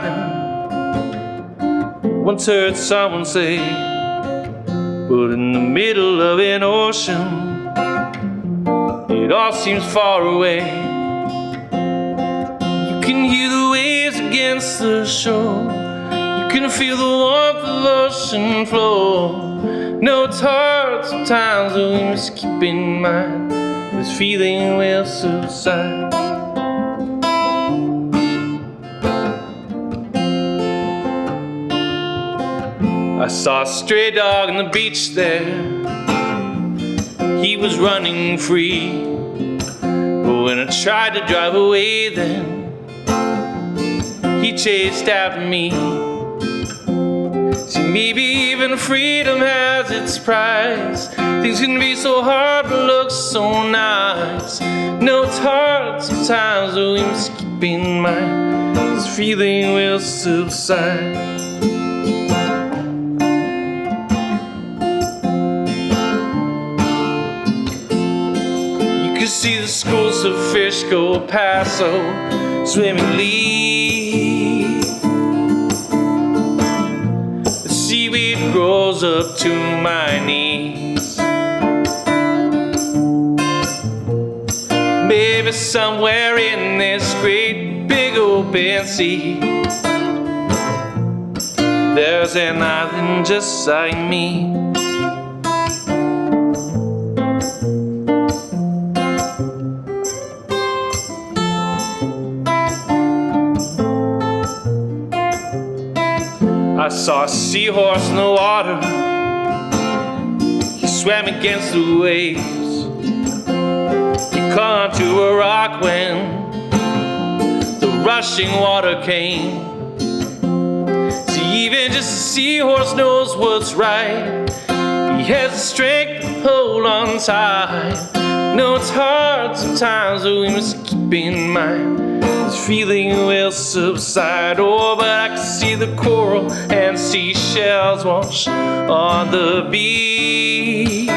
nothing. Once heard someone say, but in the middle of an ocean, it all seems far away. You can hear the waves against the shore. You can feel the warmth of the ocean floor. No, it's hard sometimes, but we must keep in mind this feeling will subside. I saw a stray dog on the beach there. He was running free, but when I tried to drive away then, he chased after me. See, maybe even freedom has its price. Things can be so hard but look so nice. No, it's hard sometimes, but we must keep in mind this feeling will subside. You see the schools of fish go past so swimmingly. The seaweed grows up to my knees. Maybe somewhere in this great big open sea, there's an island just like me. I saw a seahorse in the water. He swam against the waves. He clung to a rock when the rushing water came. See, even just a seahorse knows what's right. He has the strength to hold on tight. No, it's hard sometimes, but we must keep in mind this feeling will subside. Oh, but I can see the coral and seashells wash on the beach.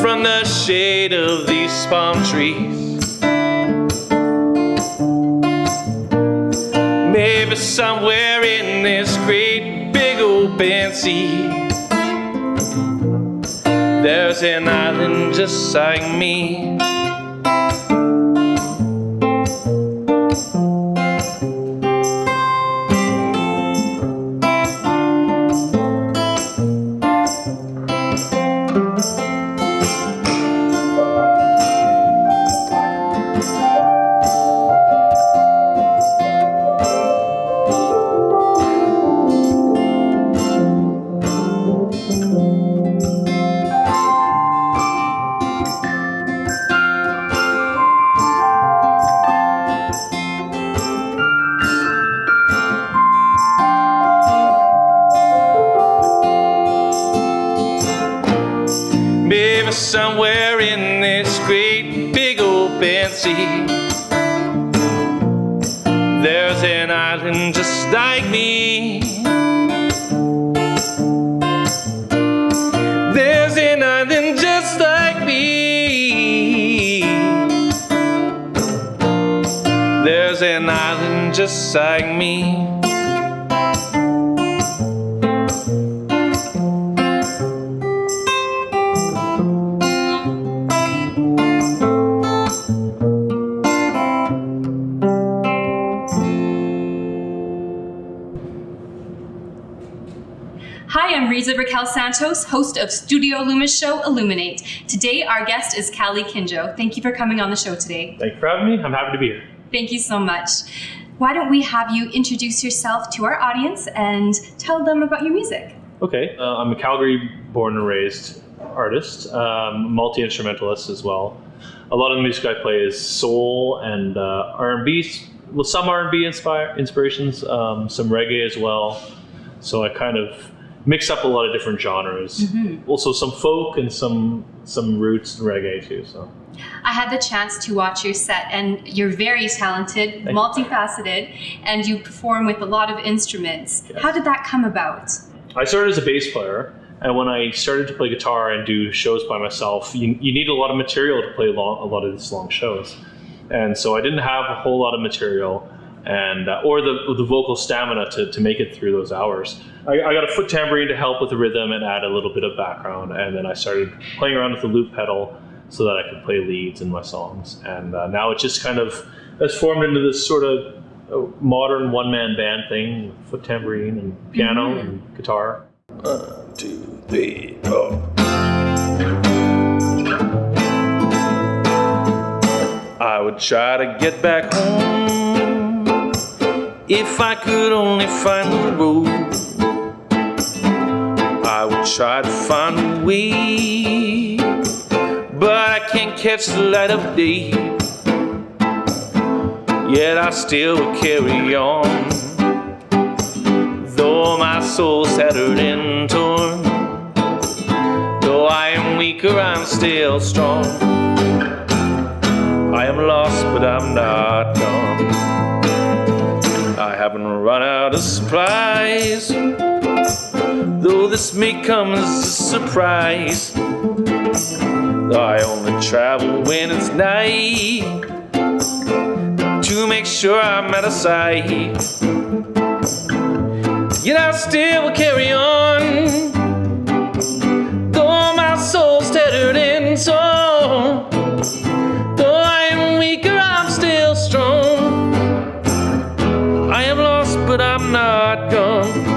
From the shade of these palm trees, maybe somewhere in this great big open sea, there's an island just like me. Maybe somewhere in this great big open sea, there's an island just like me. There's an island just like me. There's an island just like me. Hi, I'm RIZA Santos, host of Studio LUMA's show, Illuminate. Today, our guest is Kaley Kinjo. Thank you for coming on the show today. Thank you for having me. I'm happy to be here. Thank you so much. Why don't we have you introduce yourself to our audience and tell them about your music? Okay, I'm a Calgary born and raised artist, multi-instrumentalist as well. A lot of the music I play is soul and R&B, well, some R&B inspirations, some reggae as well. So I kind of mix up a lot of different genres. Mm-hmm. Also some folk and some roots in reggae too. So I had the chance to watch your set, and you're very talented, multifaceted, and you perform with a lot of instruments. Yes. How did that come about? I started as a bass player, and when I started to play guitar and do shows by myself, you need a lot of material to play a lot of these long shows. And so I didn't have a whole lot of material. and or the vocal stamina to make it through those hours. I got a foot tambourine to help with the rhythm and add a little bit of background, and then I started playing around with the loop pedal so that I could play leads in my songs. And now it just kind of has formed into this sort of modern one-man band thing, with foot tambourine and piano and guitar. 1, 2, 3, 4. I would try to get back home if I could only find the road. I would try to find a way, but I can't catch the light of day. Yet I still carry on, though my soul's tattered and torn. Though I am weaker, I'm still strong. I am lost, but I'm not gone. I haven't run out of supplies, though this may come as a surprise. I only travel when it's night, to make sure I'm out of sight. Yet I still will carry on, though my soul's tattered and torn. Though I am weaker, I'm still strong. I am lost, but I'm not gone.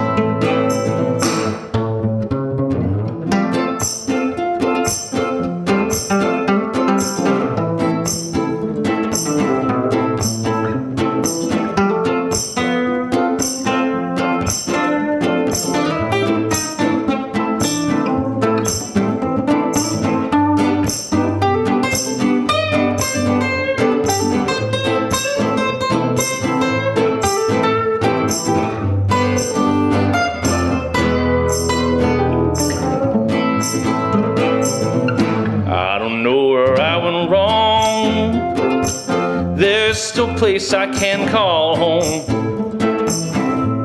Place I can call home.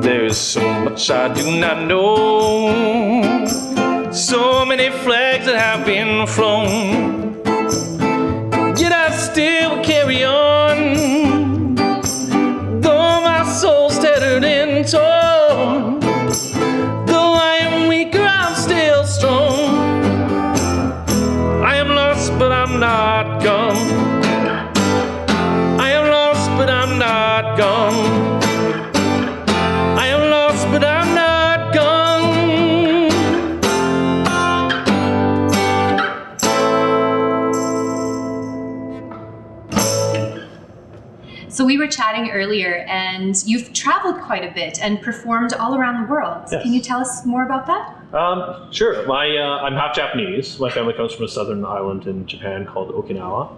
There's so much I do not know, so many flags that have been flown. Yet I still carry on, though my soul's tattered and torn. Though I am weaker, I'm still strong. I am lost, but I'm not gone. But I'm not gone. I am lost, but I'm not gone. So we were chatting earlier, and you've traveled quite a bit and performed all around the world. Yes. Can you tell us more about that? Sure. I'm half Japanese. My family comes from a southern island in Japan called Okinawa,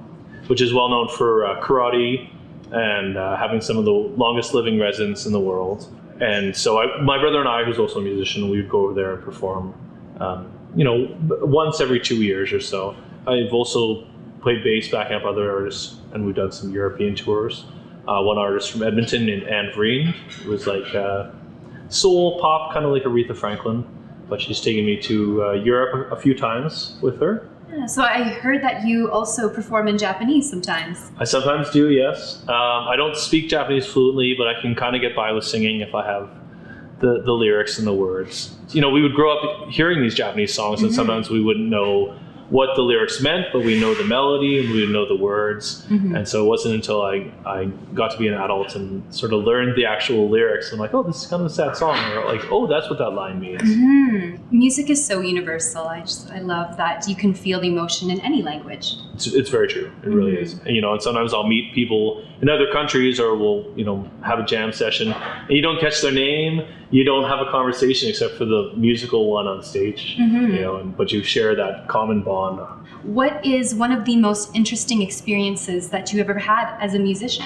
which is well known for karate, and having some of the longest living residents in the world. And so my brother and I, who's also a musician, we would go over there and perform, once every 2 years or so. I've also played bass backing up other artists, and we've done some European tours. One artist from Edmonton named Anne Vreen, who was like soul pop, kind of like Aretha Franklin, but she's taken me to Europe a few times with her. So I heard that you also perform in Japanese sometimes. I sometimes do, yes. I don't speak Japanese fluently, but I can kind of get by with singing if I have the lyrics and the words. You know, we would grow up hearing these Japanese songs, and sometimes we wouldn't know what the lyrics meant, but we know the melody and we would know the words. And so it wasn't until I got to be an adult and sort of learned the actual lyrics. I'm like, oh, this is kind of a sad song. Or like, oh, that's what that line means. Music is so universal. I love that you can feel the emotion in any language. It's very true. It really is. And, and sometimes I'll meet people in other countries, or we'll, have a jam session, and you don't catch their name. You don't have a conversation except for the musical one on stage, but you share that common bond. What is one of the most interesting experiences that you ever had as a musician?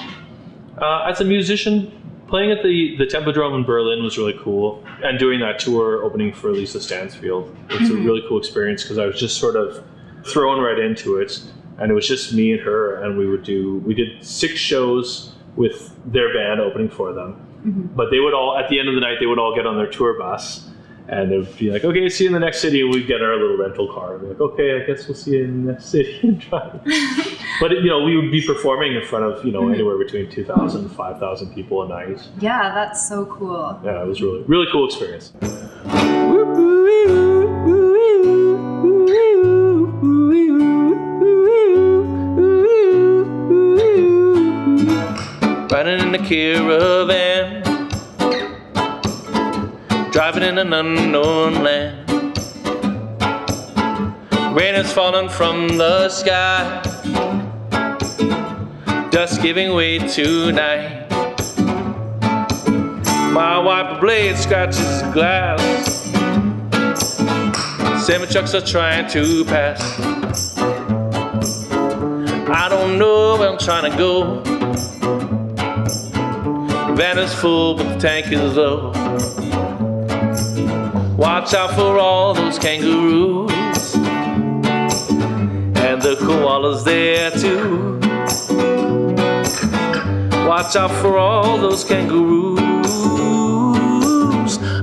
As a musician, playing at the Tempodrome in Berlin was really cool, and doing that tour opening for Lisa Stansfield. It's a really cool experience because I was just sort of thrown right into it, and it was just me and her, and we did 6 shows with their band opening for them. But they would all, at the end of the night, they would all get on their tour bus, And they'd be like, okay, see you in the next city. And we'd get our little rental car. And be like, okay, I guess we'll see you in the next city and drive. But, we would be performing in front of, anywhere between 2,000 and 5,000 people a night. Yeah, that's so cool. Yeah, it was really, really cool experience. Riding in the caravan, driving in an unknown land. Rain is falling from the sky, dust giving way to night. My wiper blade scratches glass, semi-trucks are trying to pass. I don't know where I'm trying to go. The van is full, but the tank is low. Watch out for all those kangaroos, and the koalas there too. Watch out for all those kangaroos.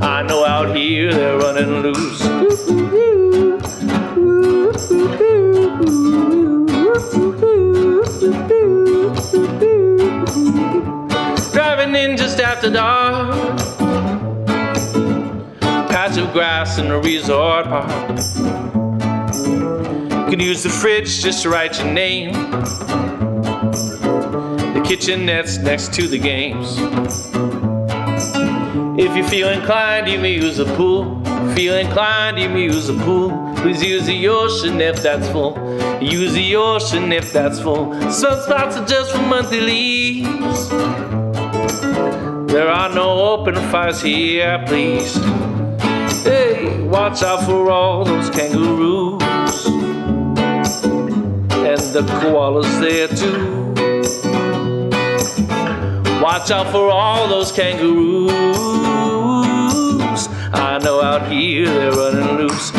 I know out here they're running loose. Driving in just after dark, patch of grass in a resort park. You can use the fridge just to write your name. The kitchenette's next to the games. If you feel inclined, you may use a pool. Feel inclined, you may use a pool. Please use the ocean if that's full. Use the ocean if that's full. Some spots are just for monthly leaves. There are no open fires here, please. Hey, watch out for all those kangaroos, and the koalas there too. Watch out for all those kangaroos. I know out here they're running loose.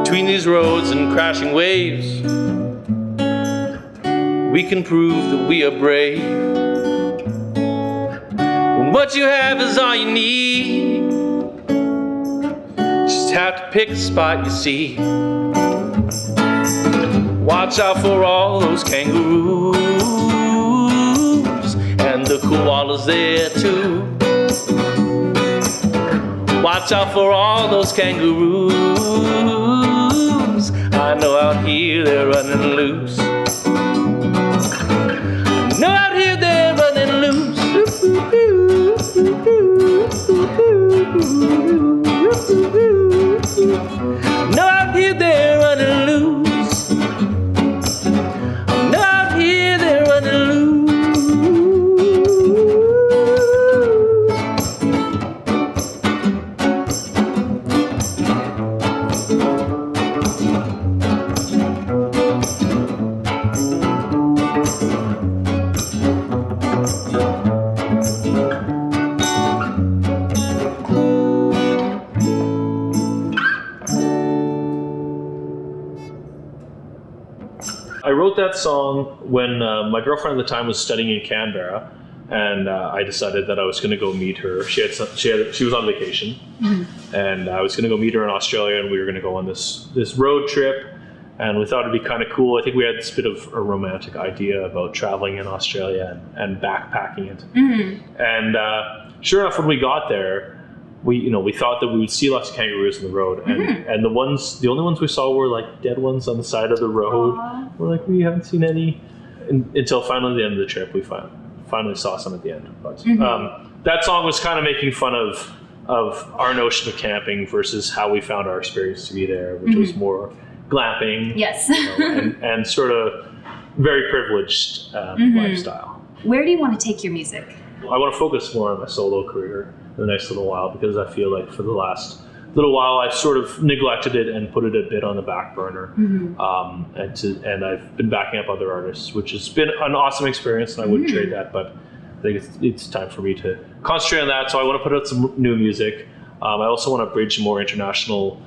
Between these roads and crashing waves, we can prove that we are brave. When what you have is all you need, just have to pick a spot you see. Watch out for all those kangaroos, and the koalas there too. Watch out for all those kangaroos. I know out here they're running loose. I know out here they're running loose. I know out here they're running loose. I know out here they're running loose. I wrote that song when my girlfriend at the time was studying in Canberra, and I decided that I was going to go meet her. She was on vacation, and I was going to go meet her in Australia, and we were going to go on this road trip, and we thought it'd be kind of cool. I think we had this bit of a romantic idea about traveling in Australia and backpacking it. And sure enough, when we got there, we thought that we would see lots of kangaroos on the road, and the only ones we saw were like dead ones on the side of the road. Aww. We're like, we haven't seen any until finally at the end of the trip we finally saw some at the end. But that song was kind of making fun of of our notion of camping versus how we found our experience to be there, which was more glamping. Yes. And sort of very privileged lifestyle. Where do you want to take your music? I want to focus more on my solo career in the next little while, because I feel like for the last little while I've sort of neglected it and put it a bit on the back burner. And I've been backing up other artists, which has been an awesome experience, and I wouldn't trade that, but I think it's time for me to concentrate on that. So I want to put out some new music. I also want to bridge more international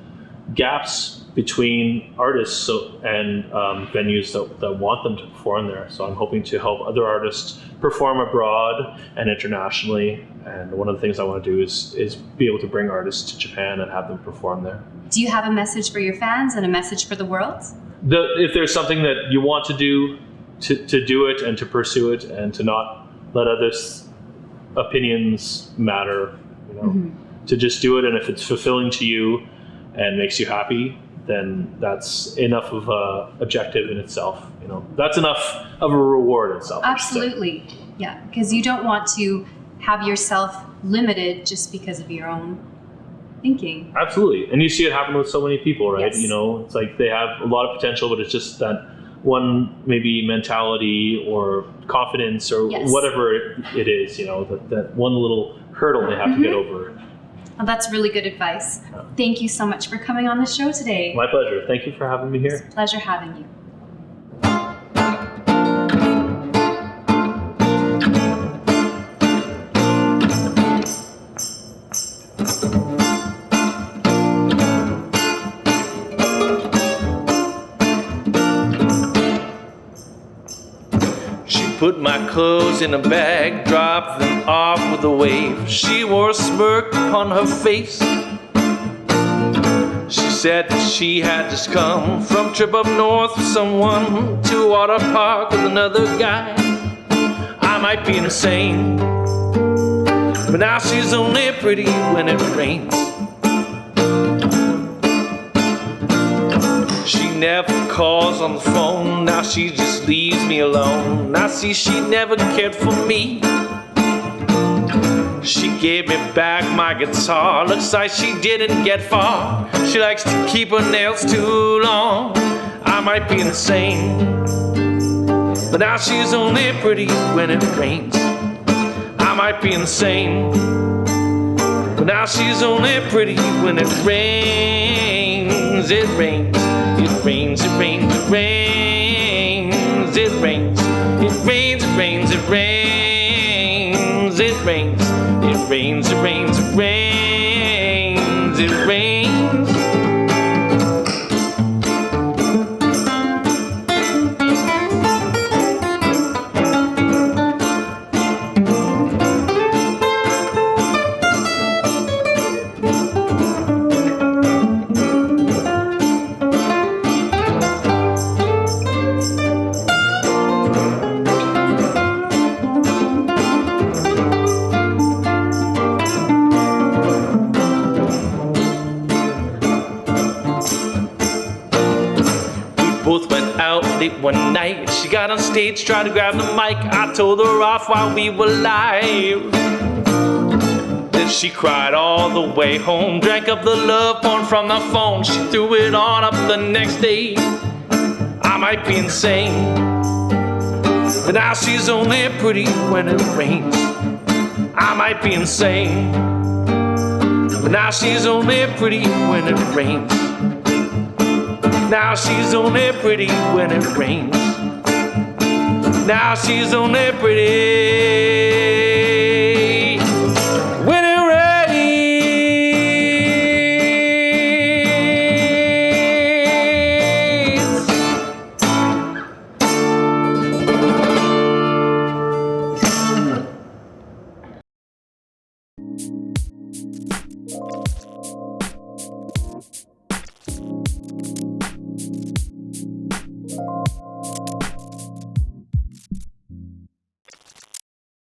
gaps between artists and venues that want them to perform there. So I'm hoping to help other artists perform abroad and internationally. And one of the things I want to do is be able to bring artists to Japan and have them perform there. Do you have a message for your fans and a message for the world? If there's something that you want to do, to do it and to pursue it, and to not let others' opinions matter, to just do it. And if it's fulfilling to you and makes you happy, then that's enough of a objective in itself. That's enough of a reward itself. Absolutely. Yeah, because you don't want to have yourself limited just because of your own thinking. Absolutely. And you see it happen with so many people, right? Yes. It's like they have a lot of potential, but it's just that one maybe mentality or confidence or whatever it is, that one little hurdle they have to get over. Well, that's really good advice. Thank you so much for coming on the show today. My pleasure. Thank you for having me here. It's a pleasure having you. Put my clothes in a bag, dropped them off with a wave. She wore a smirk upon her face. She said that she had just come from a trip up north with someone to a water park with another guy. I might be insane, but now she's only pretty when it rains. She never calls on the phone, now she just leaves me alone. I see she never cared for me. She gave me back my guitar, looks like she didn't get far. She likes to keep her nails too long. I might be insane, but now she's only pretty when it rains. I might be insane, but now she's only pretty when it rains. It rains. It rains, it rains, it rains, it rains, it rains, it rains, it rains, it rains, it rains, it rains, it rains, it rains. Both went out late one night. She got on stage, tried to grab the mic. I told her off while we were live. Then she cried all the way home, drank up the love porn from the phone. She threw it on up the next day. I might be insane, but now she's only pretty when it rains. I might be insane, but now she's only pretty when it rains. Now she's only pretty when it rains. Now she's only pretty